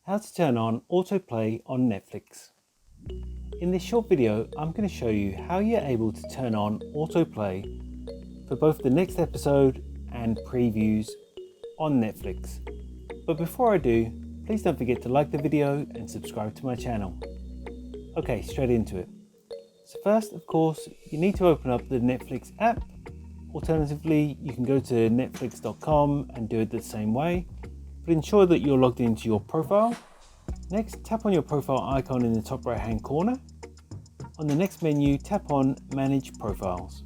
How to turn on autoplay on Netflix. In this short video, I'm going to show you how you're able to turn on autoplay for both the next episode and previews on Netflix. But before I do, please don't forget to like the video and subscribe to my channel. Okay, straight into it. So first, of course, you need to open up the Netflix app. Alternatively, you can go to netflix.com and do it the same way, but ensure that you're logged into your profile. Next, tap on your profile icon in the top right hand corner. On the next menu, tap on Manage Profiles.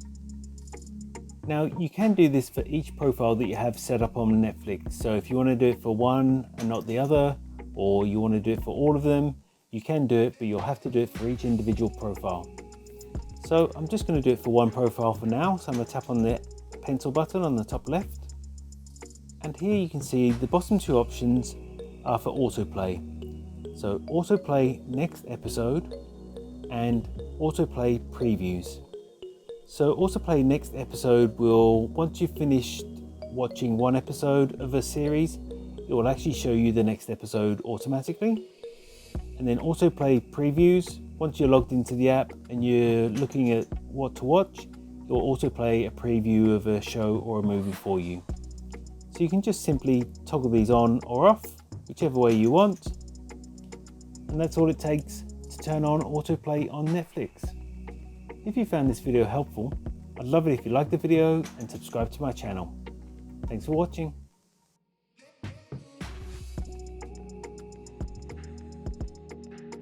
Now, you can do this for each profile that you have set up on Netflix. So if you want to do it for one and not the other, or you want to do it for all of them, you can do it, but you'll have to do it for each individual profile. So I'm just going to do it for one profile for now. So I'm going to tap on the pencil button on the top left. And here you can see the bottom two options are for autoplay. So autoplay next episode and autoplay previews. So autoplay next episode will, once you've finished watching one episode of a series, it will actually show you the next episode automatically. And then autoplay previews, once you're logged into the app and you're looking at what to watch, it will autoplay a preview of a show or a movie for you. So you can just simply toggle these on or off, whichever way you want. And that's all it takes to turn on autoplay on Netflix. If you found this video helpful, I'd love it if you like the video and subscribe to my channel. Thanks for watching.